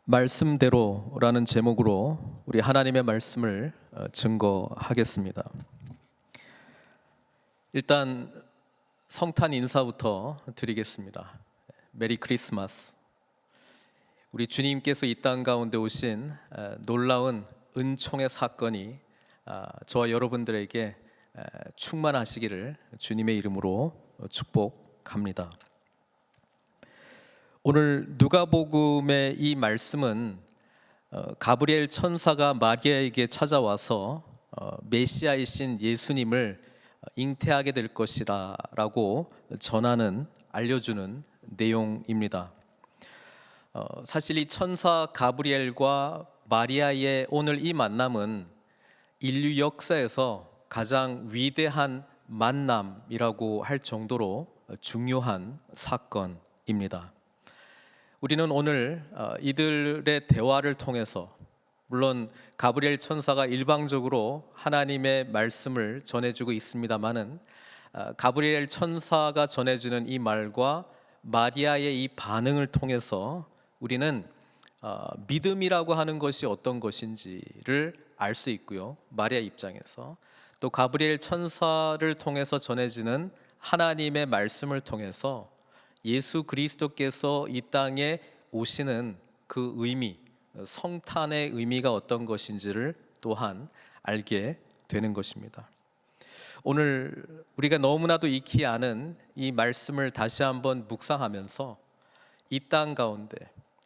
말씀대로라는 제목으로 우리 하나님의 말씀을 증거하겠습니다. 일단 성탄 인사부터 드리겠습니다. 메리 크리스마스. 우리 주님께서 이 땅 가운데 오신 놀라운 은총의 사건이 저와 여러분들에게 충만하시기를 주님의 이름으로 축복합니다. 오늘 누가복음의 이 말씀은 가브리엘 천사가 마리아에게 찾아와서 메시아이신 예수님을 잉태하게 될 것이다 라고 전하는, 알려주는 내용입니다. 사실 이 천사 가브리엘과 마리아의 오늘 이 만남은 인류 역사에서 가장 위대한 만남이라고 할 정도로 중요한 사건입니다. 우리는 오늘 이들의 대화를 통해서, 물론 가브리엘 천사가 일방적으로 하나님의 말씀을 전해주고 있습니다마는 가브리엘 천사가 전해주는 이 말과 마리아의 이 반응을 통해서 우리는 믿음이라고 하는 것이 어떤 것인지를 알 수 있고요, 마리아 입장에서 또 가브리엘 천사를 통해서 전해지는 하나님의 말씀을 통해서 예수 그리스도께서 이 땅에 오시는 그 의미, 성탄의 의미가 어떤 것인지를 또한 알게 되는 것입니다. 오늘 우리가 너무나도 익히 아는 이 말씀을 다시 한번 묵상하면서 이 땅 가운데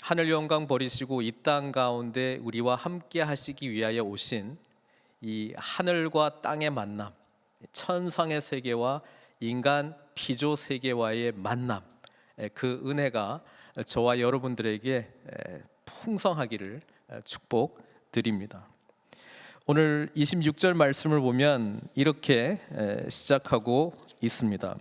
하늘 영광 버리시고 이 땅 가운데 우리와 함께 하시기 위하여 오신 이 하늘과 땅의 만남, 천상의 세계와 인간 피조 세계와의 만남, 그 은혜가 저와 여러분들에게 풍성하기를 축복드립니다. 오늘 26절 말씀을 보면 이렇게 시작하고 있습니다.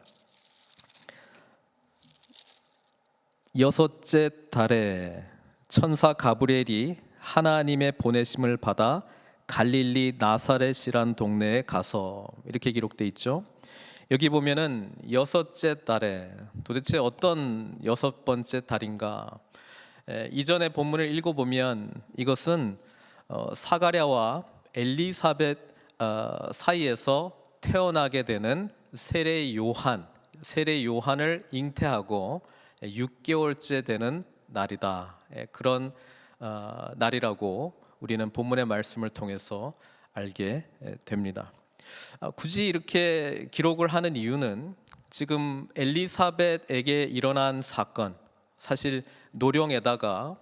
여섯째 달에 천사 가브리엘이 하나님의 보내심을 받아 갈릴리 나사렛이란 동네에 가서, 이렇게 기록되어 있죠. 여기 보면은 여섯째 달에, 도대체 어떤 여섯 번째 달인가? 이전의 본문을 읽어보면 이것은 사가랴와 엘리사벳 사이에서 태어나게 되는 세례 요한을 잉태하고 6개월째 되는 날이다. 그런 날이라고 우리는 본문의 말씀을 통해서 알게 됩니다. 굳이 이렇게 기록을 하는 이유는 지금 엘리사벳에게 일어난 사건, 사실 노령에다가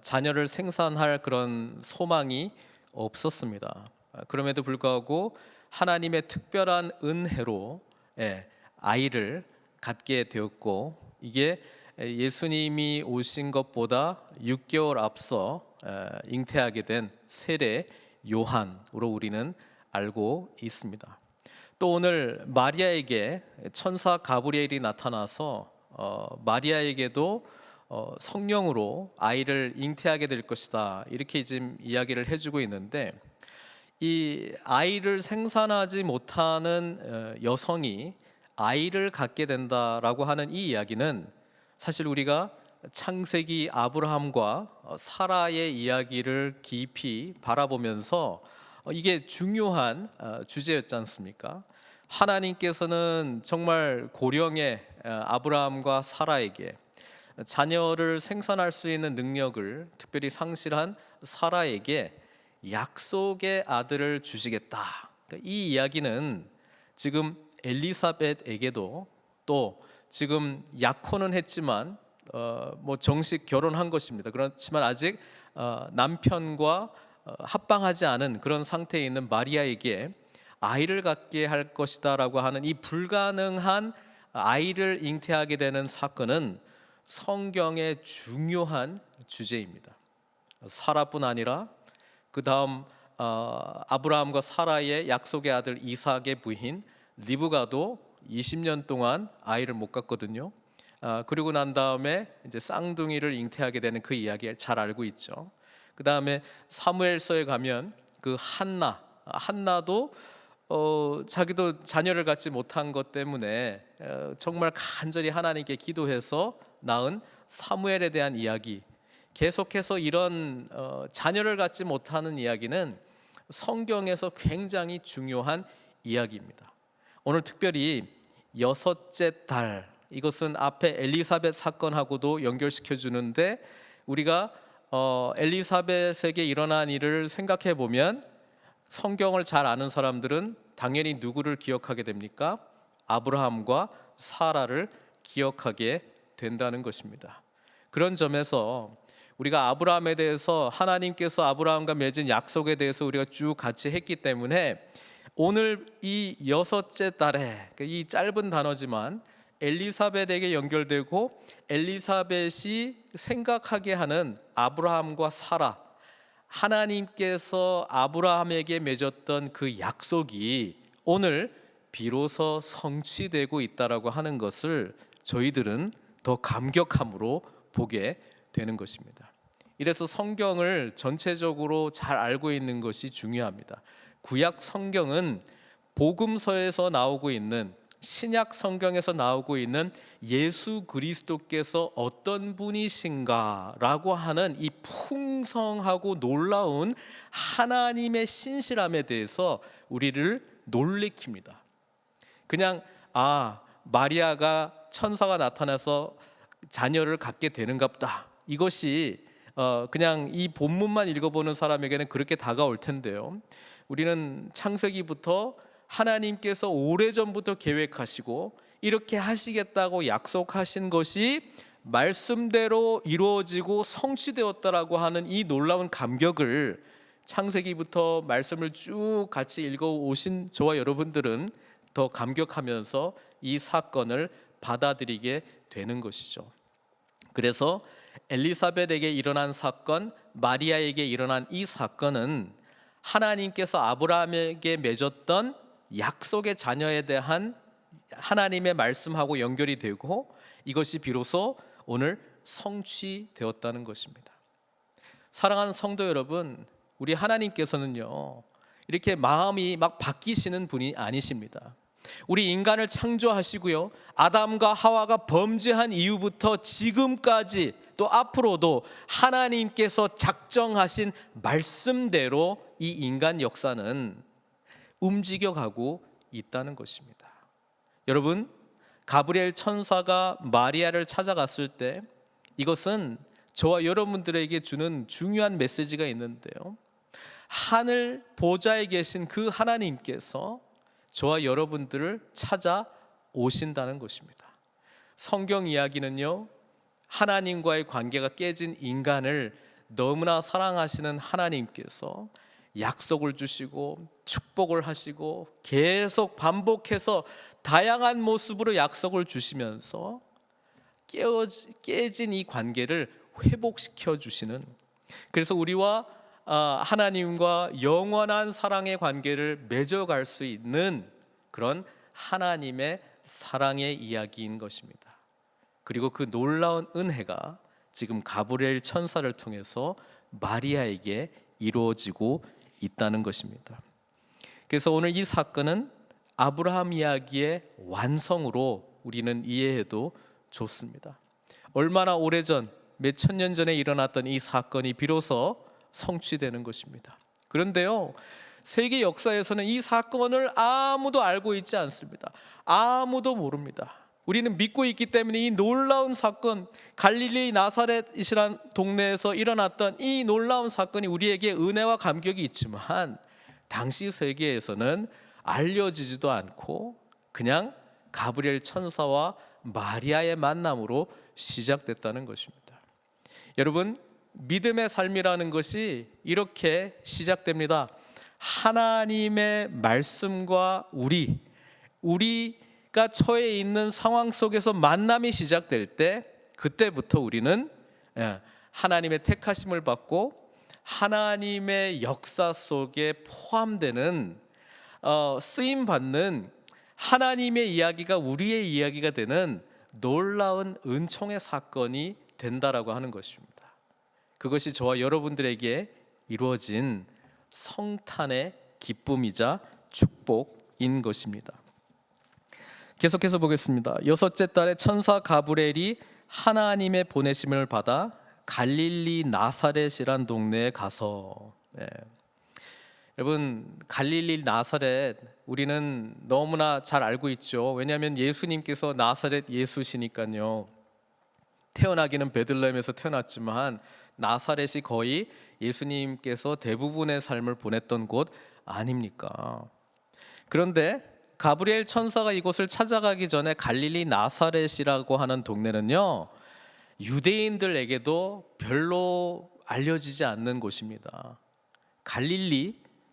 자녀를 생산할 그런 소망이 없었습니다. 그럼에도 불구하고 하나님의 특별한 은혜로 아이를 갖게 되었고, 이게 예수님이 오신 것보다 6개월 앞서 잉태하게 된 세례 요한으로 우리는 알고 있습니다. 또 오늘 마리아에게 천사 가브리엘이 나타나서 마리아에게도 성령으로 아이를 잉태하게 될 것이다, 이렇게 지금 이야기를 해주고 있는데, 이 아이를 생산하지 못하는 여성이 아이를 갖게 된다라고 하는 이 이야기는 사실 우리가 창세기 아브라함과 사라의 이야기를 깊이 바라보면서 이게 중요한 주제였지 않습니까? 하나님께서는 정말 고령의 아브라함과 사라에게 자녀를 생산할 수 있는 능력을 특별히 상실한 사라에게 약속의 아들을 주시겠다. 이 이야기는 지금 엘리사벳에게도, 또 지금 약혼은 했지만 정식 결혼한 것입니다. 그렇지만 아직 남편과 합방하지 않은 그런 상태에 있는 마리아에게 아이를 갖게 할 것이다 라고 하는 이 불가능한 아이를 잉태하게 되는 사건은 성경의 중요한 주제입니다. 사라뿐 아니라 그 다음 아브라함과 사라의 약속의 아들 이삭의 부인 리브가도 20년 동안 아이를 못 갖거든요. 그리고 난 다음에 이제 쌍둥이를 잉태하게 되는 그 이야기 잘 알고 있죠. 그 다음에 사무엘서에 가면 그 한나도 자기도 자녀를 갖지 못한 것 때문에 정말 간절히 하나님께 기도해서 낳은 사무엘에 대한 이야기, 계속해서 이런 자녀를 갖지 못하는 이야기는 성경에서 굉장히 중요한 이야기입니다. 오늘 특별히 여섯째 달, 이것은 앞에 엘리사벳 사건하고도 연결시켜 주는데, 우리가 엘리사벳에게 일어난 일을 생각해 보면 성경을 잘 아는 사람들은 당연히 누구를 기억하게 됩니까? 아브라함과 사라를 기억하게 된다는 것입니다. 그런 점에서 우리가 아브라함에 대해서, 하나님께서 아브라함과 맺은 약속에 대해서 우리가 쭉 같이 했기 때문에 오늘 이 여섯째 달에, 이 짧은 단어지만 엘리사벳에게 연결되고 엘리사벳이 생각하게 하는 아브라함과 사라, 하나님께서 아브라함에게 맺었던 그 약속이 오늘 비로소 성취되고 있다라고 하는 것을 저희들은 더 감격함으로 보게 되는 것입니다. 이래서 성경을 전체적으로 잘 알고 있는 것이 중요합니다. 구약 성경은 복음서에서 나오고 있는, 신약 성경에서 나오고 있는 예수 그리스도께서 어떤 분이신가라고 하는 이 풍성하고 놀라운 하나님의 신실함에 대해서 우리를 놀래킵니다. 그냥 마리아가 천사가 나타나서 자녀를 갖게 되는가 보다, 이것이 그냥 이 본문만 읽어보는 사람에게는 그렇게 다가올 텐데요, 우리는 창세기부터 하나님께서 오래전부터 계획하시고 이렇게 하시겠다고 약속하신 것이 말씀대로 이루어지고 성취되었다라고 하는 이 놀라운 감격을 창세기부터 말씀을 쭉 같이 읽어오신 저와 여러분들은 더 감격하면서 이 사건을 받아들이게 되는 것이죠. 그래서 엘리사벳에게 일어난 사건, 마리아에게 일어난 이 사건은 하나님께서 아브라함에게 맺었던 약속의 자녀에 대한 하나님의 말씀하고 연결이 되고 이것이 비로소 오늘 성취되었다는 것입니다. 사랑하는 성도 여러분, 우리 하나님께서는요, 이렇게 마음이 막 바뀌시는 분이 아니십니다. 우리 인간을 창조하시고요, 아담과 하와가 범죄한 이후부터 지금까지 또 앞으로도 하나님께서 작정하신 말씀대로 이 인간 역사는 움직여가고 있다는 것입니다. 여러분, 가브리엘 천사가 마리아를 찾아갔을 때 이것은 저와 여러분들에게 주는 중요한 메시지가 있는데요, 하늘 보좌에 계신 그 하나님께서 저와 여러분들을 찾아오신다는 것입니다. 성경 이야기는요, 하나님과의 관계가 깨진 인간을 너무나 사랑하시는 하나님께서 약속을 주시고 축복을 하시고 계속 반복해서 다양한 모습으로 약속을 주시면서 깨진 이 관계를 회복시켜 주시는, 그래서 우리와 하나님과 영원한 사랑의 관계를 맺어갈 수 있는 그런 하나님의 사랑의 이야기인 것입니다. 그리고 그 놀라운 은혜가 지금 가브리엘 천사를 통해서 마리아에게 이루어지고 있다는 것입니다. 그래서 오늘 이 사건은 아브라함 이야기의 완성으로 우리는 이해해도 좋습니다. 얼마나 오래전, 몇 천 년 전에 일어났던 이 사건이 비로소 성취되는 것입니다. 그런데요, 세계 역사에서는 이 사건을 아무도 알고 있지 않습니다. 아무도 모릅니다. 우리는 믿고 있기 때문에 이 놀라운 사건, 갈릴리 나사렛이란 동네에서 일어났던 이 놀라운 사건이 우리에게 은혜와 감격이 있지만 당시 세계에서는 알려지지도 않고 그냥 가브리엘 천사와 마리아의 만남으로 시작됐다는 것입니다. 여러분, 믿음의 삶이라는 것이 이렇게 시작됩니다. 하나님의 말씀과 우리가 처해 있는 상황 속에서 만남이 시작될 때, 그때부터 우리는 하나님의 택하심을 받고 하나님의 역사 속에 포함되는, 쓰임받는 하나님의 이야기가 우리의 이야기가 되는 놀라운 은총의 사건이 된다라고 하는 것입니다. 그것이 저와 여러분들에게 이루어진 성탄의 기쁨이자 축복인 것입니다. 계속해서 보겠습니다. 여섯째 달에 천사 가브리엘이 하나님의 보내심을 받아 갈릴리 나사렛이란 동네에 가서, 여러분, 갈릴리 나사렛 우리는 너무나 잘 알고 있죠. 왜냐하면 예수님께서 나사렛 예수시니까요. 태어나기는 베들레헴에서 태어났지만 나사렛이 거의 예수님께서 대부분의 삶을 보냈던 곳 아닙니까? 그런데 가브리엘 천사가 이곳을 찾아가기 전에 갈릴리 나사렛이라고 하는 동네는요, 유대인들에게도 별로 알려지지 않는 곳입니다.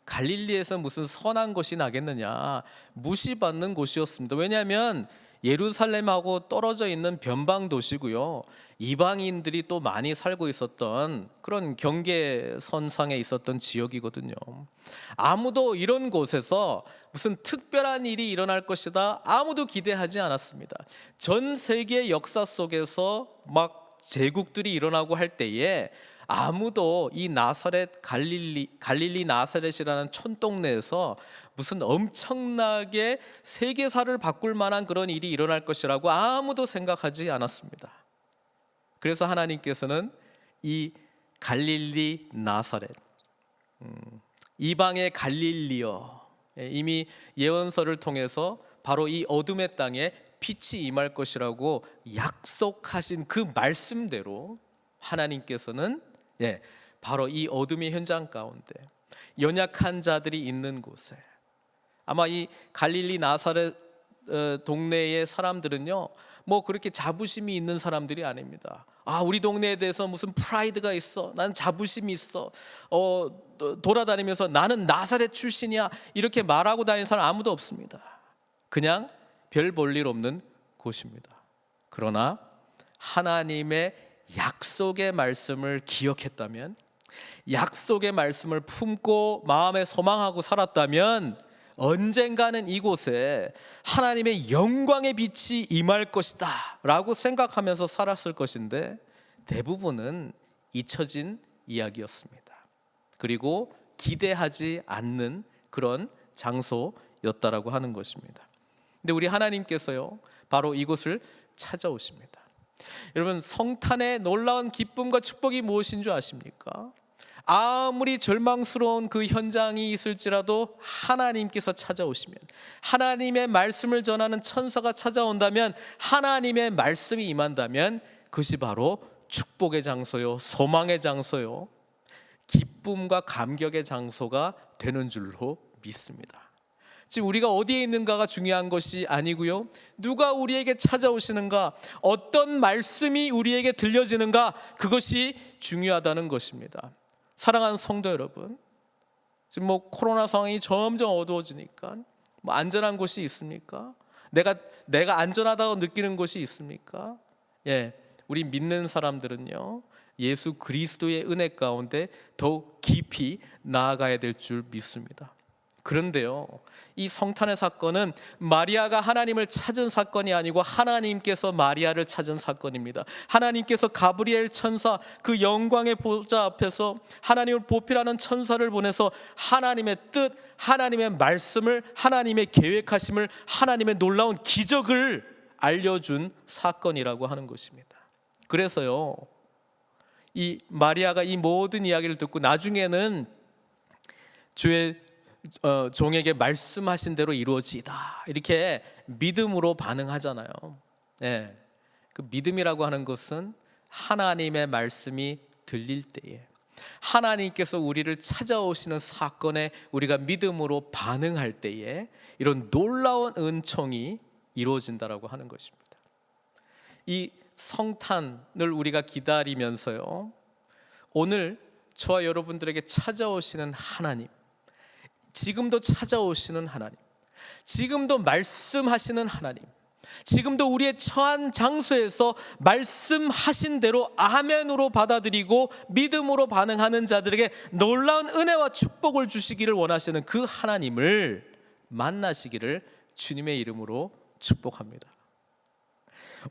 갈릴리에서 무슨 선한 것이 나겠느냐, 무시받는 곳이었습니다. 왜냐하면 예루살렘하고 떨어져 있는 변방 도시고요, 이방인들이 또 많이 살고 있었던 그런 경계선상에 있었던 지역이거든요. 아무도 이런 곳에서 무슨 특별한 일이 일어날 것이다, 아무도 기대하지 않았습니다. 전 세계 역사 속에서 막 제국들이 일어나고 할 때에 아무도 이 갈릴리 나사렛이라는 촌동네에서 무슨 엄청나게 세계사를 바꿀 만한 그런 일이 일어날 것이라고 아무도 생각하지 않았습니다. 그래서 하나님께서는 이 갈릴리 나사렛, 이방의 갈릴리여, 이미 예언서를 통해서 바로 이 어둠의 땅에 빛이 임할 것이라고 약속하신 그 말씀대로 하나님께서는 바로 이 어둠의 현장 가운데 연약한 자들이 있는 곳에, 아마 이 갈릴리 나사렛 동네의 사람들은요, 뭐 그렇게 자부심이 있는 사람들이 아닙니다. 우리 동네에 대해서 무슨 프라이드가 있어, 나는 자부심이 있어, 돌아다니면서 나는 나사렛 출신이야, 이렇게 말하고 다니는 사람 아무도 없습니다. 그냥 별 볼 일 없는 곳입니다. 그러나 하나님의 약속의 말씀을 기억했다면, 약속의 말씀을 품고 마음에 소망하고 살았다면 언젠가는 이곳에 하나님의 영광의 빛이 임할 것이다 라고 생각하면서 살았을 것인데, 대부분은 잊혀진 이야기였습니다. 그리고 기대하지 않는 그런 장소였다라고 하는 것입니다. 근데 우리 하나님께서요, 바로 이곳을 찾아오십니다. 여러분, 성탄의 놀라운 기쁨과 축복이 무엇인 줄 아십니까? 아무리 절망스러운 그 현장이 있을지라도 하나님께서 찾아오시면, 하나님의 말씀을 전하는 천사가 찾아온다면, 하나님의 말씀이 임한다면 그것이 바로 축복의 장소요, 소망의 장소요, 기쁨과 감격의 장소가 되는 줄로 믿습니다. 지금 우리가 어디에 있는가가 중요한 것이 아니고요, 누가 우리에게 찾아오시는가, 어떤 말씀이 우리에게 들려지는가, 그것이 중요하다는 것입니다. 사랑하는 성도 여러분, 지금 뭐 코로나 상황이 점점 어두워지니까 뭐 안전한 곳이 있습니까? 내가 안전하다고 느끼는 곳이 있습니까? 우리 믿는 사람들은요, 예수 그리스도의 은혜 가운데 더욱 깊이 나아가야 될 줄 믿습니다. 그런데요, 이 성탄의 사건은 마리아가 하나님을 찾은 사건이 아니고 하나님께서 마리아를 찾은 사건입니다. 하나님께서 가브리엘 천사, 그 영광의 보좌 앞에서 하나님을 보필하는 천사를 보내서 하나님의 뜻, 하나님의 말씀을, 하나님의 계획하심을, 하나님의 놀라운 기적을 알려준 사건이라고 하는 것입니다. 그래서요, 이 마리아가 이 모든 이야기를 듣고 나중에는 주의 종에게 말씀하신 대로 이루어지다, 이렇게 믿음으로 반응하잖아요. 그 믿음이라고 하는 것은 하나님의 말씀이 들릴 때에, 하나님께서 우리를 찾아오시는 사건에 우리가 믿음으로 반응할 때에 이런 놀라운 은총이 이루어진다라고 하는 것입니다. 이 성탄을 우리가 기다리면서요, 오늘 저와 여러분들에게 찾아오시는 하나님, 지금도 찾아오시는 하나님, 지금도 말씀하시는 하나님, 지금도 우리의 처한 장소에서 말씀하신 대로 아멘으로 받아들이고 믿음으로 반응하는 자들에게 놀라운 은혜와 축복을 주시기를 원하시는 그 하나님을 만나시기를 주님의 이름으로 축복합니다.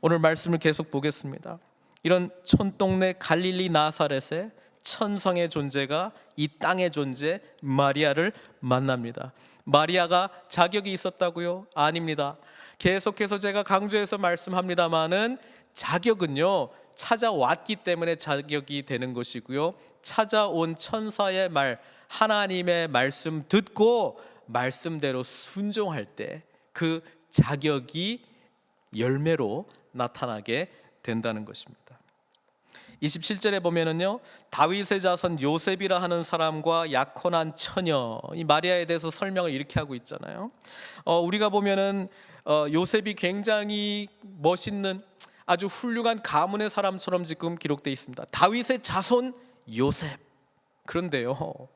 오늘 말씀을 계속 보겠습니다. 이런 촌동네 갈릴리 나사렛에 천성의 존재가 이 땅의 존재 마리아를 만납니다. 마리아가 자격이 있었다고요? 아닙니다. 계속해서 제가 강조해서 말씀합니다마는 자격은요, 찾아왔기 때문에 자격이 되는 것이고요. 찾아온 천사의 말, 하나님의 말씀 듣고 말씀대로 순종할 때 그 자격이 열매로 나타나게 된다는 것입니다. 27절에 보면은요, 다윗의 자손 요셉이라 하는 사람과 약혼한 처녀, 이 마리아에 대해서 설명을 이렇게 하고 있잖아요. 우리가 보면은 요셉이 굉장히 멋있는 아주 훌륭한 가문의 사람처럼 지금 기록되어 있습니다. 다윗의 자손 요셉. 그런데요,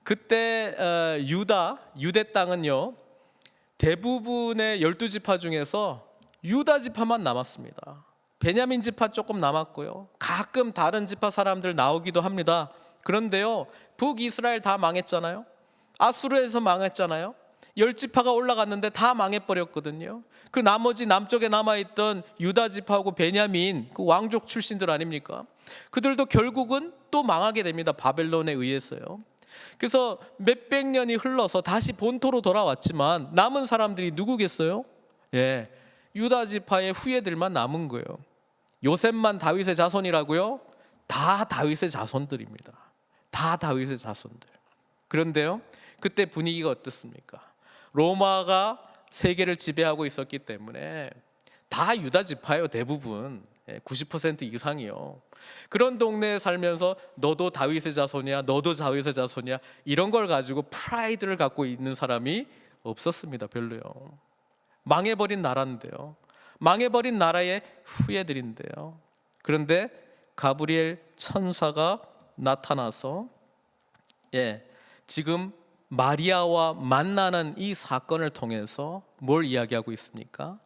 그때 유대 땅은요, 대부분의 12지파 중에서 유다 지파만 남았습니다. 베냐민 지파 조금 남았고요, 가끔 다른 지파 사람들 나오기도 합니다. 그런데요, 북이스라엘 다 망했잖아요. 아수르에서 망했잖아요. 10지파가 올라갔는데 다 망해버렸거든요. 그 나머지 남쪽에 남아있던 유다 지파하고 베냐민, 그 왕족 출신들 아닙니까? 그들도 결국은 또 망하게 됩니다. 바벨론에 의해서요. 그래서 몇백 년이 흘러서 다시 본토로 돌아왔지만 남은 사람들이 누구겠어요? 유다 지파의 후예들만 남은 거예요. 요셉만 다윗의 자손이라고요? 다 다윗의 자손들입니다. 다 다윗의 자손들. 그런데요, 그때 분위기가 어떻습니까? 로마가 세계를 지배하고 있었기 때문에 다 유다 지파예요. 대부분 90% 이상이요. 그런 동네에 살면서 너도 다윗의 자손이야, 너도 다윗의 자손이야, 이런 걸 가지고 프라이드를 갖고 있는 사람이 없었습니다. 별로요. 망해버린 나라인데요, 망해버린 나라의 후예들인데요. 그런데 가브리엘 천사가 나타나서 지금 마리아와 만나는 이 사건을 통해서 뭘 이야기하고 있습니까?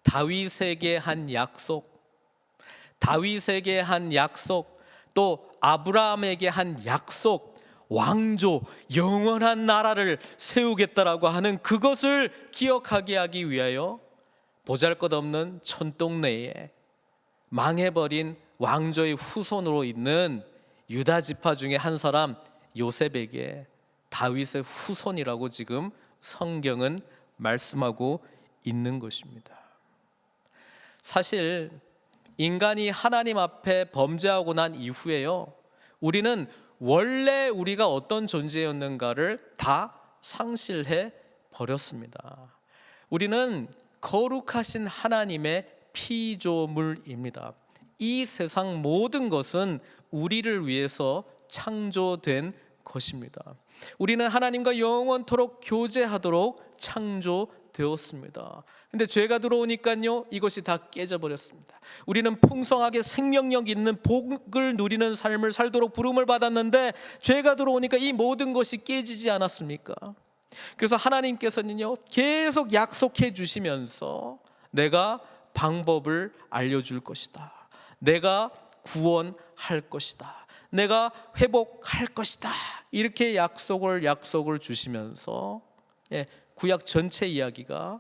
다윗에게 한 약속, 다윗에게 한 약속, 또 아브라함에게 한 약속, 왕조, 영원한 나라를 세우겠다라고 하는 그것을 기억하게 하기 위하여 보잘것없는 촌동네에 망해버린 왕조의 후손으로 있는 유다 지파 중에 한 사람 요셉에게 다윗의 후손이라고 지금 성경은 말씀하고 있는 것입니다. 사실 인간이 하나님 앞에 범죄하고 난 이후에요, 우리는 원래 우리가 어떤 존재였는가를 다 상실해 버렸습니다. 우리는 거룩하신 하나님의 피조물입니다. 이 세상 모든 것은 우리를 위해서 창조된 것입니다. 우리는 하나님과 영원토록 교제하도록 창조되었습니다. 근데 죄가 들어오니까요, 이것이 다 깨져버렸습니다. 우리는 풍성하게 생명력 있는 복을 누리는 삶을 살도록 부름을 받았는데 죄가 들어오니까 이 모든 것이 깨지지 않았습니까? 그래서 하나님께서는요, 계속 약속해 주시면서 내가 방법을 알려줄 것이다, 내가 구원할 것이다, 내가 회복할 것이다, 이렇게 약속을 주시면서 구약 전체 이야기가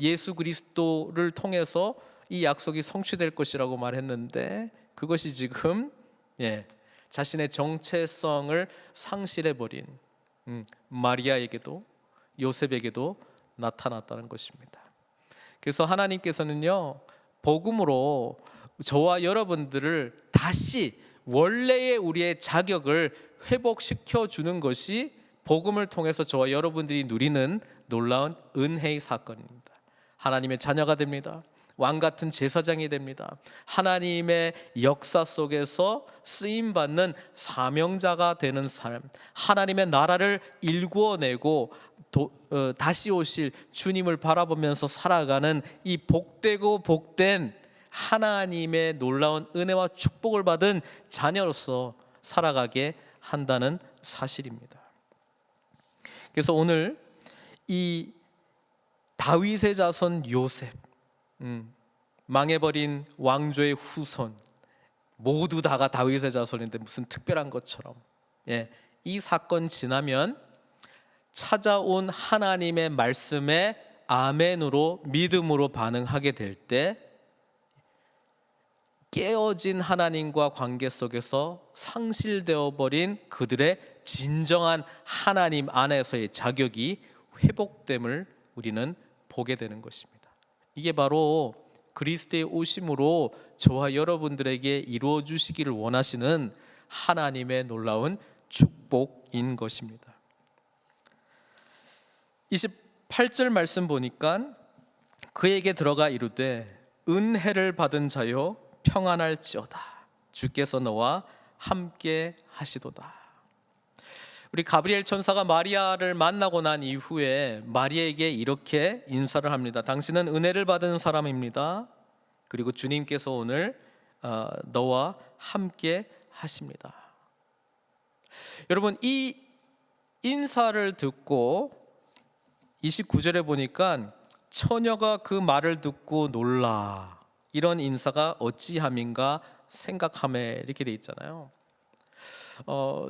예수 그리스도를 통해서 이 약속이 성취될 것이라고 말했는데, 그것이 지금 자신의 정체성을 상실해버린 마리아에게도 요셉에게도 나타났다는 것입니다. 그래서 하나님께서는요, 복음으로 저와 여러분들을 다시 원래의 우리의 자격을 회복시켜 주는 것이 복음을 통해서 저와 여러분들이 누리는 놀라운 은혜의 사건입니다. 하나님의 자녀가 됩니다. 왕 같은 제사장이 됩니다. 하나님의 역사 속에서 쓰임받는 사명자가 되는 삶, 하나님의 나라를 일구어내고 다시 오실 주님을 바라보면서 살아가는 이 복되고 복된 하나님의 놀라운 은혜와 축복을 받은 자녀로서 살아가게 한다는 사실입니다. 그래서 오늘 이 다윗의 자손 요셉, 망해버린 왕조의 후손, 모두 다가 다윗의 자손인데 무슨 특별한 것처럼, 이 사건 지나면 찾아온 하나님의 말씀에 아멘으로 믿음으로 반응하게 될 때 깨어진 하나님과 관계 속에서 상실되어 버린 그들의 진정한 하나님 안에서의 자격이 회복됨을 우리는 보게 되는 것입니다. 이게 바로 그리스도의 오심으로 저와 여러분들에게 이루어 주시기를 원하시는 하나님의 놀라운 축복인 것입니다. 28절 말씀 보니까 그에게 들어가 이르되 은혜를 받은 자여 평안할지어다 주께서 너와 함께 하시도다. 우리 가브리엘 천사가 마리아를 만나고 난 이후에 마리아에게 이렇게 인사를 합니다. 당신은 은혜를 받은 사람입니다. 그리고 주님께서 오늘 너와 함께 하십니다. 여러분, 이 인사를 듣고 29절에 보니까 처녀가 그 말을 듣고 놀라 이런 인사가 어찌함인가 생각함에 이렇게 돼 있잖아요.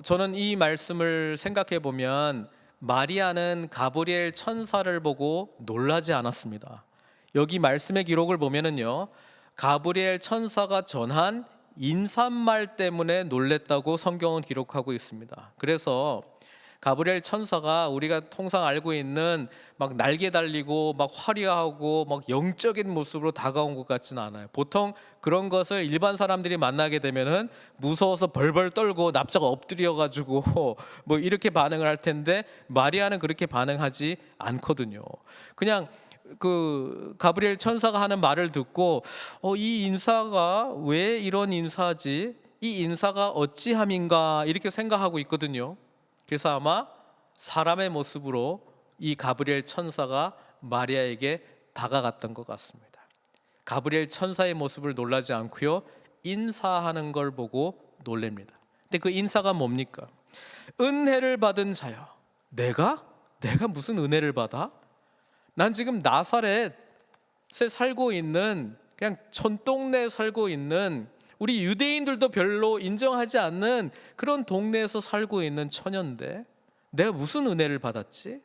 저는 이 말씀을 생각해 보면 마리아는 가브리엘 천사를 보고 놀라지 않았습니다. 여기 말씀의 기록을 보면은요, 가브리엘 천사가 전한 인사말 때문에 놀랬다고 성경은 기록하고 있습니다. 그래서 가브리엘 천사가 우리가 통상 알고 있는 막 날개 달리고 막 화려하고 막 영적인 모습으로 다가온 것 같지는 않아요. 보통 그런 것을 일반 사람들이 만나게 되면은 무서워서 벌벌 떨고 납작 엎드려 가지고 뭐 이렇게 반응을 할 텐데 마리아는 그렇게 반응하지 않거든요. 그냥 그 가브리엘 천사가 하는 말을 듣고 이 인사가 왜 이런 인사지? 이 인사가 어찌함인가 이렇게 생각하고 있거든요. 그래서 아마 사람의 모습으로 이 가브리엘 천사가 마리아에게 다가갔던 것 같습니다. 가브리엘 천사의 모습을 놀라지 않고요, 인사하는 걸 보고 놀랍니다. 근데 그 인사가 뭡니까? 은혜를 받은 자요. 내가 무슨 은혜를 받아? 난 지금 나사렛에 살고 있는 그냥 촌동네에 살고 있는 우리 유대인들도 별로 인정하지 않는 그런 동네에서 살고 있는 처녀인데 내가 무슨 은혜를 받았지?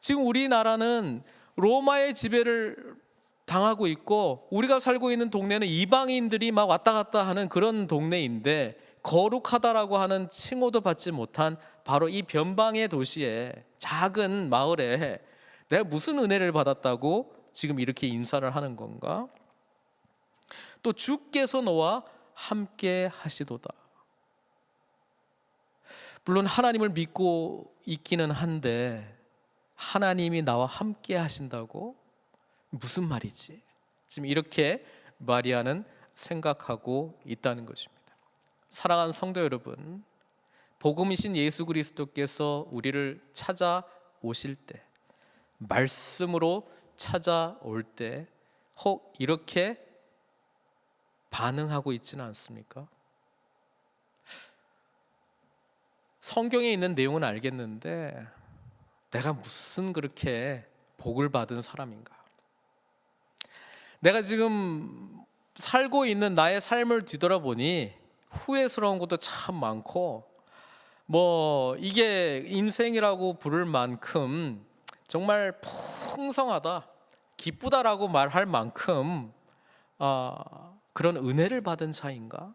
지금 우리나라는 로마의 지배를 당하고 있고 우리가 살고 있는 동네는 이방인들이 막 왔다 갔다 하는 그런 동네인데 거룩하다라고 하는 칭호도 받지 못한 바로 이 변방의 도시에 작은 마을에 내가 무슨 은혜를 받았다고 지금 이렇게 인사를 하는 건가? 또 주께서 너와 함께 하시도다. 물론 하나님을 믿고 있기는 한데 하나님이 나와 함께 하신다고? 무슨 말이지? 지금 이렇게 마리아는 생각하고 있다는 것입니다. 사랑하는 성도 여러분, 복음이신 예수 그리스도께서 우리를 찾아오실 때, 말씀으로 찾아올 때 혹 이렇게 반응하고 있지는 않습니까? 성경에 있는 내용은 알겠는데 내가 무슨 그렇게 복을 받은 사람인가? 내가 지금 살고 있는 나의 삶을 뒤돌아보니 후회스러운 것도 참 많고 뭐 이게 인생이라고 부를 만큼 정말 풍성하다, 기쁘다라고 말할 만큼 그런 은혜를 받은 자인가?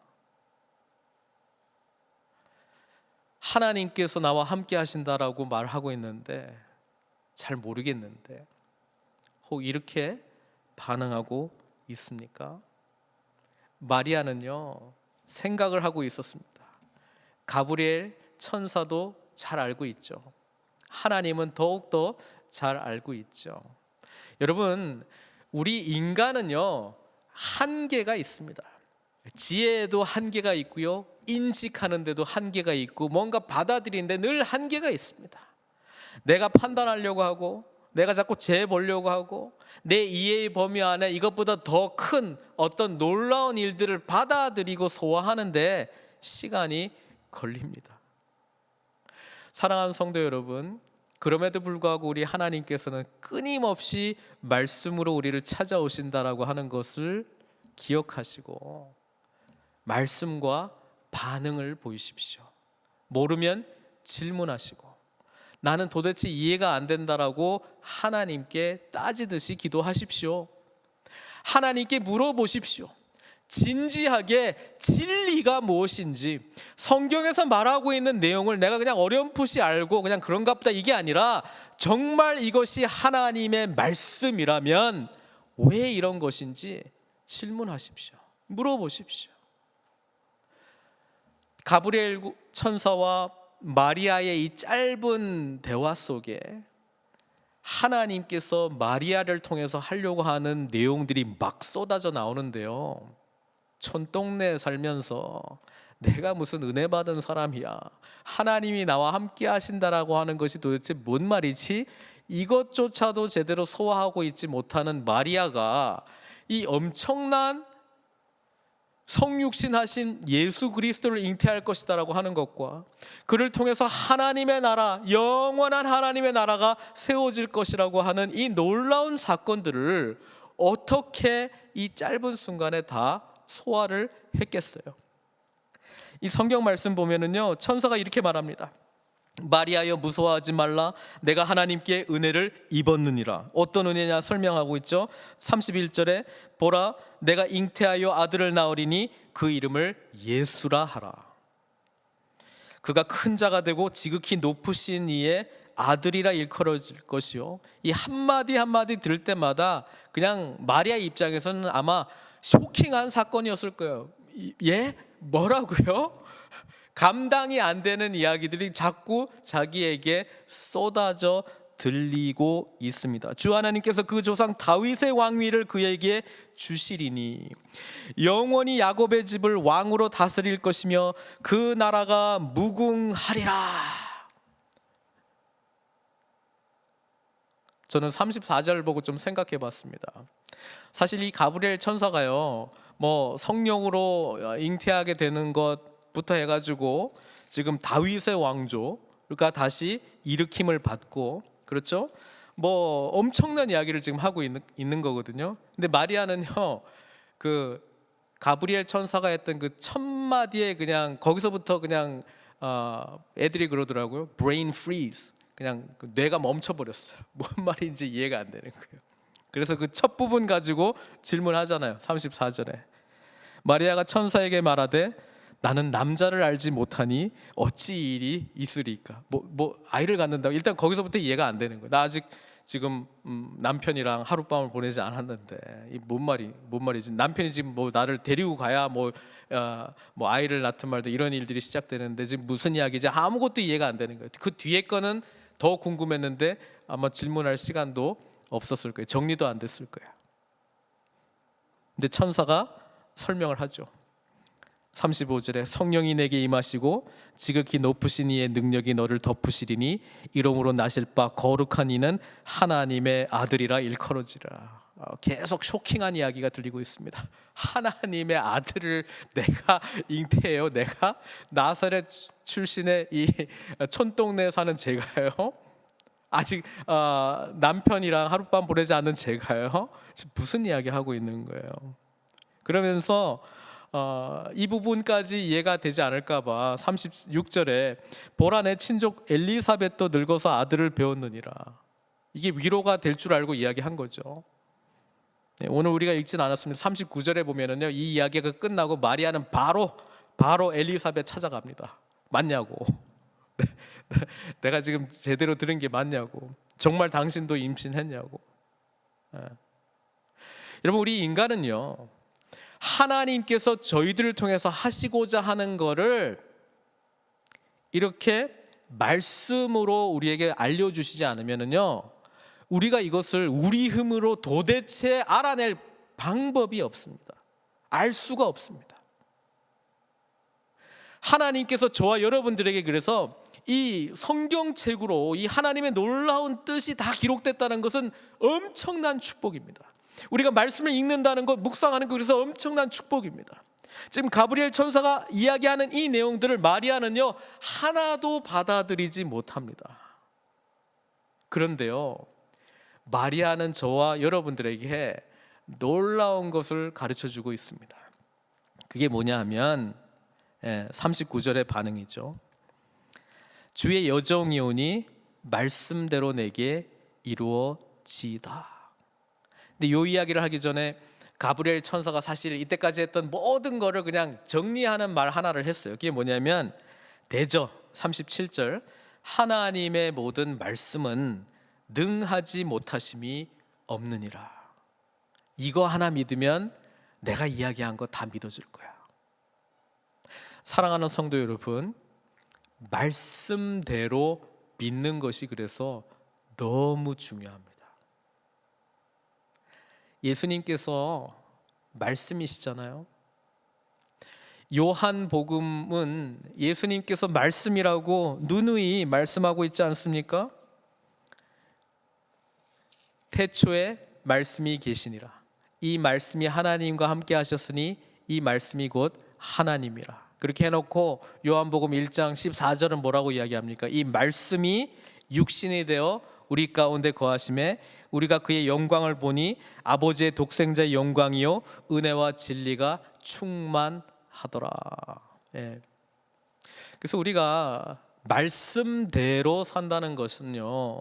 하나님께서 나와 함께 하신다라고 말하고 있는데 잘 모르겠는데 혹 이렇게 반응하고 있습니까? 마리아는요, 생각을 하고 있었습니다. 가브리엘 천사도 잘 알고 있죠. 하나님은 더욱더 잘 알고 있죠. 여러분, 우리 인간은요 한계가 있습니다. 지혜에도 한계가 있고요, 인식하는 데도 한계가 있고 뭔가 받아들이는데 늘 한계가 있습니다. 내가 판단하려고 하고 내가 자꾸 재보려고 하고 내 이해의 범위 안에 이것보다 더 큰 어떤 놀라운 일들을 받아들이고 소화하는데 시간이 걸립니다. 사랑하는 성도 여러분, 그럼에도 불구하고 우리 하나님께서는 끊임없이 말씀으로 우리를 찾아오신다라고 하는 것을 기억하시고 말씀과 반응을 보이십시오. 모르면 질문하시고 나는 도대체 이해가 안 된다라고 하나님께 따지듯이 기도하십시오. 하나님께 물어보십시오. 진지하게 진리가 무엇인지, 성경에서 말하고 있는 내용을 내가 그냥 어렴풋이 알고 그냥 그런가 보다 이게 아니라 정말 이것이 하나님의 말씀이라면 왜 이런 것인지 질문하십시오. 물어보십시오. 가브리엘 천사와 마리아의 이 짧은 대화 속에 하나님께서 마리아를 통해서 하려고 하는 내용들이 막 쏟아져 나오는데요. 촌동네에 살면서 내가 무슨 은혜 받은 사람이야, 하나님이 나와 함께 하신다라고 하는 것이 도대체 뭔 말이지? 이것조차도 제대로 소화하고 있지 못하는 마리아가 이 엄청난 성육신 하신 예수 그리스도를 잉태할 것이다라고 하는 것과 그를 통해서 하나님의 나라, 영원한 하나님의 나라가 세워질 것이라고 하는 이 놀라운 사건들을 어떻게 이 짧은 순간에 다 소화를 했겠어요? 이 성경 말씀 보면은요, 천사가 이렇게 말합니다. 마리아여 무서워하지 말라, 내가 하나님께 은혜를 입었느니라. 어떤 은혜냐 설명하고 있죠. 31절에 보라, 내가 잉태하여 아들을 낳으리니 그 이름을 예수라 하라. 그가 큰 자가 되고 지극히 높으신 이의 아들이라 일컬어질 것이요. 이 한마디 한마디 들을 때마다 그냥 마리아 입장에서는 아마 쇼킹한 사건이었을 거예요. 예? 뭐라고요? 감당이 안 되는 이야기들이 자꾸 자기에게 쏟아져 들리고 있습니다. 주 하나님께서 그 조상 다윗의 왕위를 그에게 주시리니 영원히 야곱의 집을 왕으로 다스릴 것이며 그 나라가 무궁하리라. 저는 34절 보고 좀 생각해 봤습니다. 사실 이 가브리엘 천사가요, 뭐 성령으로 잉태하게 되는 것부터 해가지고 지금 다윗의 왕조가 다시 일으킴을 받고, 그렇죠? 뭐 엄청난 이야기를 지금 하고 있는 거거든요. 근데 마리아는요, 그 가브리엘 천사가 했던 그 첫 마디에 그냥 거기서부터 그냥 애들이 그러더라고요. brain freeze. 그냥 뇌가 멈춰버렸어요. 뭔 말인지 이해가 안 되는 거예요. 그래서 그 첫 부분 가지고 질문하잖아요. 34절에 마리아가 천사에게 말하되 나는 남자를 알지 못하니 어찌 이 일이 있으리까. 뭐 아이를 갖는다고. 일단 거기서부터 이해가 안 되는 거예요. 나 아직 지금 남편이랑 하룻밤을 보내지 않았는데 이 뭔 말이지? 남편이 지금 뭐 나를 데리고 가야 뭐 아이를 낳든 말든 이런 일들이 시작되는데 지금 무슨 이야기지? 아무것도 이해가 안 되는 거예요. 그 뒤에 거는 더 궁금했는데 아마 질문할 시간도 없었을 거예요. 정리도 안 됐을 거예요. 근데 천사가 설명을 하죠. 35절에 성령이 내게 임하시고 지극히 높으신 이의 능력이 너를 덮으시리니 이름으로 나실 바 거룩한 이는 하나님의 아들이라 일컬어지라. 계속 쇼킹한 이야기가 들리고 있습니다. 하나님의 아들을 내가 잉태해요. 내가 나사렛 출신의 이 촌동네에 사는 제가요, 아직 남편이랑 하룻밤 보내지 않은 제가요, 지금 무슨 이야기 하고 있는 거예요? 그러면서 이 부분까지 이해가 되지 않을까 봐 36절에 보라 내 친족 엘리사벳도 늙어서 아들을 배웠느니라. 이게 위로가 될 줄 알고 이야기한 거죠. 네, 오늘 우리가 읽진 않았습니다. 39절에 보면은요, 이 이야기가 끝나고 마리아는 바로 엘리사벳 찾아갑니다. 맞냐고. 내가 지금 제대로 들은 게 맞냐고. 정말 당신도 임신했냐고. 여러분, 우리 인간은요, 하나님께서 저희들을 통해서 하시고자 하는 거를 이렇게 말씀으로 우리에게 알려주시지 않으면요, 우리가 이것을 우리 힘으로 도대체 알아낼 방법이 없습니다. 알 수가 없습니다. 하나님께서 저와 여러분들에게 그래서 이 성경책으로 이 하나님의 놀라운 뜻이 다 기록됐다는 것은 엄청난 축복입니다. 우리가 말씀을 읽는다는 것, 묵상하는 것, 그래서 엄청난 축복입니다. 지금 가브리엘 천사가 이야기하는 이 내용들을 마리아는요, 하나도 받아들이지 못합니다. 그런데요, 마리아는 저와 여러분들에게 놀라운 것을 가르쳐주고 있습니다. 그게 뭐냐 하면 39절의 반응이죠. 주의 여종이 오니 말씀대로 내게 이루어지이다. 근데 이 이야기를 하기 전에 가브리엘 천사가 사실 이때까지 했던 모든 거를 그냥 정리하는 말 하나를 했어요. 그게 뭐냐면 대저 37절 하나님의 모든 말씀은 능하지 못하심이 없느니라. 이거 하나 믿으면 내가 이야기한 거 다 믿어질 거야. 사랑하는 성도 여러분, 말씀대로 믿는 것이 그래서 너무 중요합니다. 예수님께서 말씀이시잖아요. 요한복음은 예수님께서 말씀이라고 누누이 말씀하고 있지 않습니까? 태초에 말씀이 계시니라. 이 말씀이 하나님과 함께 하셨으니 이 말씀이 곧 하나님이라. 그렇게 해놓고 요한복음 1장 14절은 뭐라고 이야기합니까? 이 말씀이 육신이 되어 우리 가운데 거하심에 우리가 그의 영광을 보니 아버지의 독생자의 영광이요 은혜와 진리가 충만하더라. 그래서 우리가 말씀대로 산다는 것은요,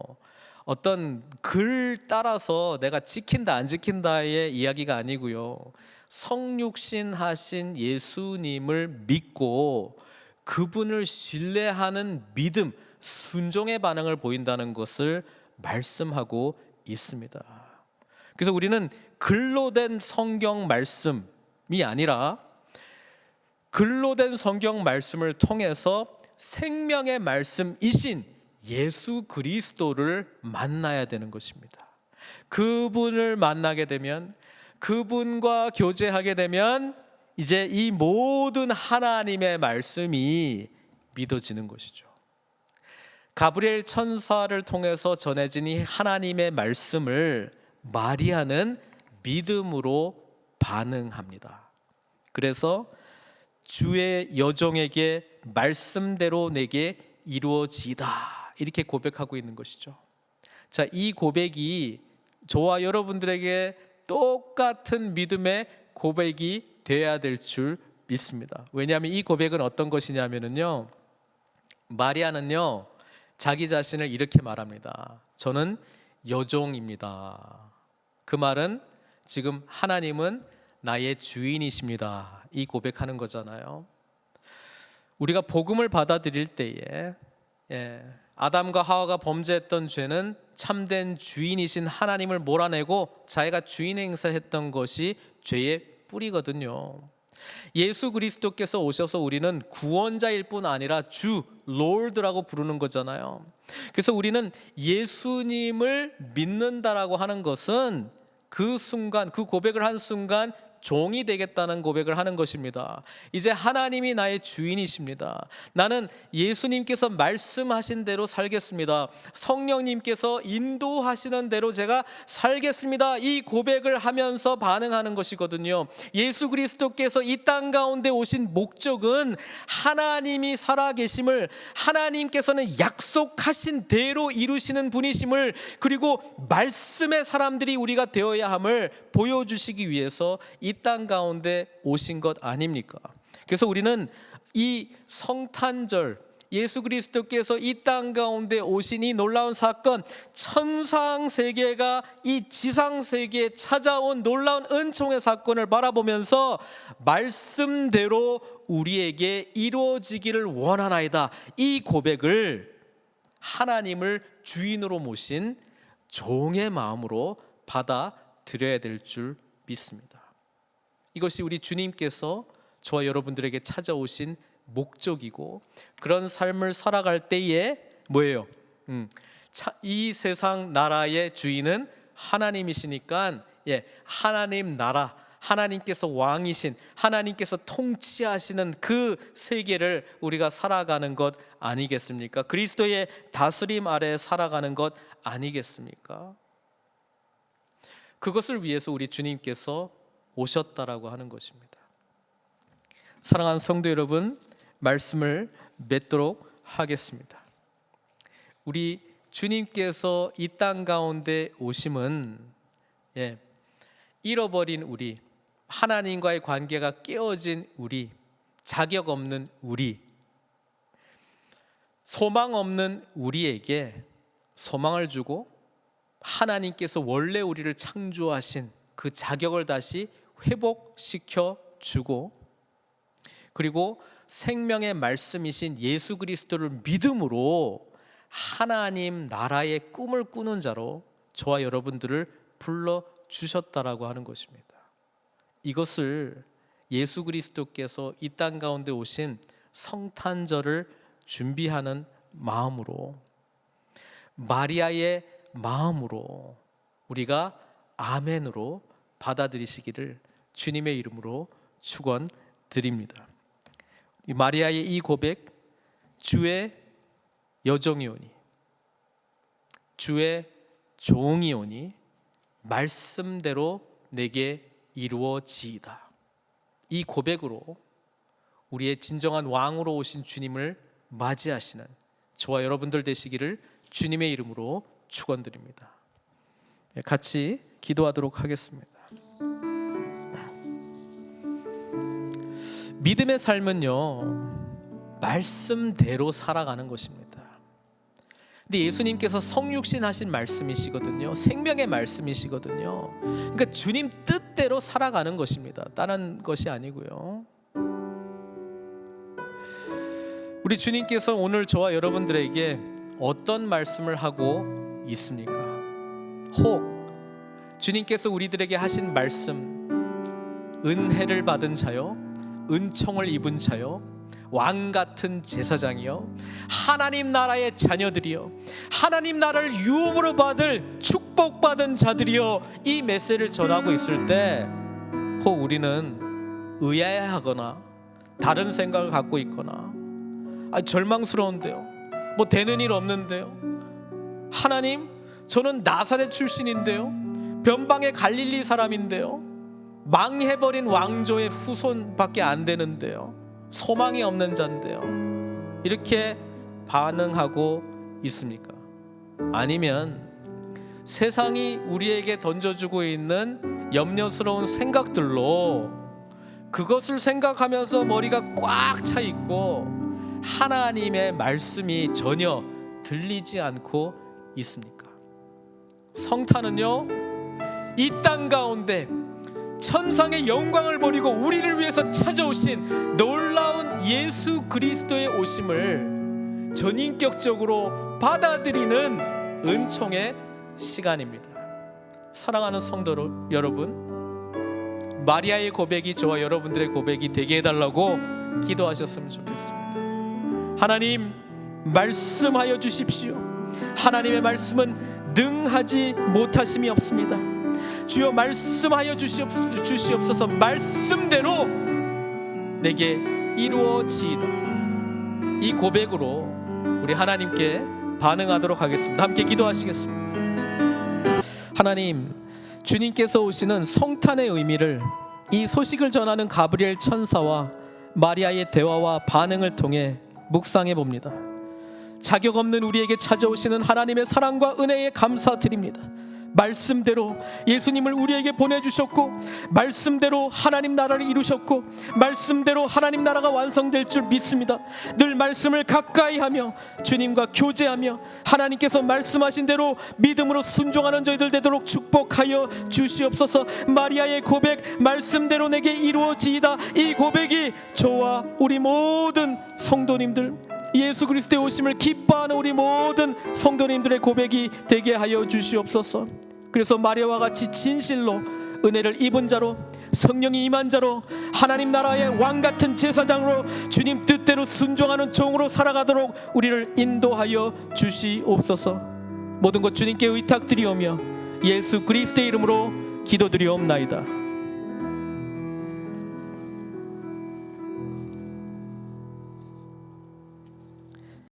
어떤 글 따라서 내가 지킨다 안 지킨다의 이야기가 아니고요, 성육신 하신 예수님을 믿고 그분을 신뢰하는 믿음, 순종의 반응을 보인다는 것을 말씀하고 있습니다. 그래서 우리는 글로 된 성경 말씀이 아니라 글로 된 성경 말씀을 통해서 생명의 말씀이신 예수 그리스도를 만나야 되는 것입니다. 그분을 만나게 되면, 그분과 교제하게 되면 이제 이 모든 하나님의 말씀이 믿어지는 것이죠. 가브리엘 천사를 통해서 전해진 이 하나님의 말씀을 마리아는 믿음으로 반응합니다. 그래서 주의 여종에게 말씀대로 내게 이루어지다, 이렇게 고백하고 있는 것이죠. 자, 이 고백이 저와 여러분들에게 똑같은 믿음의 고백이 되어야 될 줄 믿습니다. 왜냐하면 이 고백은 어떤 것이냐면요, 마리아는요 자기 자신을 이렇게 말합니다. 저는 여종입니다. 그 말은 지금 하나님은 나의 주인이십니다, 이 고백하는 거잖아요. 우리가 복음을 받아들일 때에 아담과 하와가 범죄했던 죄는 참된 주인이신 하나님을 몰아내고 자기가 주인 행사했던 것이 죄의 뿌리거든요. 예수 그리스도께서 오셔서 우리는 구원자일 뿐 아니라 주, 롤드라고 부르는 거잖아요. 그래서 우리는 예수님을 믿는다라고 하는 것은 그 순간, 그 고백을 한 순간 종이 되겠다는 고백을 하는 것입니다. 이제 하나님이 나의 주인이십니다. 나는 예수님께서 말씀하신 대로 살겠습니다. 성령님께서 인도하시는 대로 제가 살겠습니다. 이 고백을 하면서 반응하는 것이거든요. 예수 그리스도께서 이 땅 가운데 오신 목적은 하나님이 살아계심을, 하나님께서는 약속하신 대로 이루시는 분이심을, 그리고 말씀의 사람들이 우리가 되어야 함을 보여주시기 위해서 이 땅 가운데 오신 것 아닙니까? 그래서 우리는 이 성탄절, 예수 그리스도께서 이 땅 가운데 오신 이 놀라운 사건, 천상 세계가 이 지상 세계에 찾아온 놀라운 은총의 사건을 바라보면서 말씀대로 우리에게 이루어지기를 원하나이다, 이 고백을 하나님을 주인으로 모신 종의 마음으로 받아들여야 될 줄 믿습니다. 이것이 우리 주님께서 저와 여러분들에게 찾아오신 목적이고, 그런 삶을 살아갈 때에 뭐예요? 이 세상 나라의 주인은 하나님이시니까, 하나님 나라, 하나님께서 왕이신, 하나님께서 통치하시는 그 세계를 우리가 살아가는 것 아니겠습니까? 그리스도의 다스림 아래 살아가는 것 아니겠습니까? 그것을 위해서 우리 주님께서 오셨다라고 하는 것입니다. 사랑하는 성도 여러분, 말씀을 맺도록 하겠습니다. 우리 주님께서 이 땅 가운데 오심은 잃어버린 우리, 하나님과의 관계가 깨어진 우리, 자격 없는 우리, 소망 없는 우리에게 소망을 주고, 하나님께서 원래 우리를 창조하신 그 자격을 다시 회복시켜 주고, 그리고 생명의 말씀이신 예수 그리스도를 믿음으로 하나님 나라의 꿈을 꾸는 자로 저와 여러분들을 불러 주셨다라고 하는 것입니다. 이것을 예수 그리스도께서 이 땅 가운데 오신 성탄절을 준비하는 마음으로, 마리아의 마음으로 우리가 아멘으로 받아들이시기를 주님의 이름으로 축원드립니다. 이 마리아의 이 고백, 주의 여종이오니, 주의 종이오니 말씀대로 내게 이루어지이다. 이 고백으로 우리의 진정한 왕으로 오신 주님을 맞이하시는 저와 여러분들 되시기를 주님의 이름으로 축원드립니다. 같이 기도하도록 하겠습니다. 믿음의 삶은요, 말씀대로 살아가는 것입니다. 근데 예수님께서 성육신 하신 말씀이시거든요. 생명의 말씀이시거든요. 그러니까 주님 뜻대로 살아가는 것입니다. 다른 것이 아니고요. 우리 주님께서 오늘 저와 여러분들에게 어떤 말씀을 하고 있습니까? 혹 주님께서 우리들에게 하신 말씀, 은혜를 받은 자요, 은총을 입은 자요, 왕 같은 제사장이요, 하나님 나라의 자녀들이요, 하나님 나라를 유업으로 받을 축복받은 자들이요, 이 메시지를 전하고 있을 때 혹 우리는 의아해하거나 다른 생각을 갖고 있거나 절망스러운데요, 뭐 되는 일 없는데요, 하나님 저는 나사렛 출신인데요, 변방의 갈릴리 사람인데요, 망해버린 왕조의 후손밖에 안 되는데요, 소망이 없는 자인데요, 이렇게 반응하고 있습니까? 아니면 세상이 우리에게 던져주고 있는 염려스러운 생각들로 그것을 생각하면서 머리가 꽉 차 있고 하나님의 말씀이 전혀 들리지 않고 있습니까? 성탄은요, 이 땅 가운데 천상의 영광을 버리고 우리를 위해서 찾아오신 놀라운 예수 그리스도의 오심을 전인격적으로 받아들이는 은총의 시간입니다. 사랑하는 성도 여러분, 마리아의 고백이 저와 여러분들의 고백이 되게 해달라고 기도하셨으면 좋겠습니다. 하나님 말씀하여 주십시오. 하나님의 말씀은 능하지 못하심이 없습니다. 주여 말씀하여 주시옵소서. 말씀대로 내게 이루어지이다. 이 고백으로 우리 하나님께 반응하도록 하겠습니다. 함께 기도하시겠습니다. 하나님, 주님께서 오시는 성탄의 의미를 이 소식을 전하는 가브리엘 천사와 마리아의 대화와 반응을 통해 묵상해 봅니다. 자격 없는 우리에게 찾아오시는 하나님의 사랑과 은혜에 감사드립니다. 말씀대로 예수님을 우리에게 보내주셨고, 말씀대로 하나님 나라를 이루셨고, 말씀대로 하나님 나라가 완성될 줄 믿습니다. 늘 말씀을 가까이 하며 주님과 교제하며 하나님께서 말씀하신 대로 믿음으로 순종하는 저희들 되도록 축복하여 주시옵소서. 마리아의 고백, 말씀대로 내게 이루어지이다. 이 고백이 저와 우리 모든 성도님들, 예수 그리스도의 오심을 기뻐하는 우리 모든 성도님들의 고백이 되게 하여 주시옵소서. 그래서 마리아와 같이 진실로 은혜를 입은 자로, 성령이 임한 자로, 하나님 나라의 왕 같은 제사장으로 주님 뜻대로 순종하는 종으로 살아가도록 우리를 인도하여 주시옵소서. 모든 것 주님께 의탁드리오며 예수 그리스도의 이름으로 기도드리옵나이다.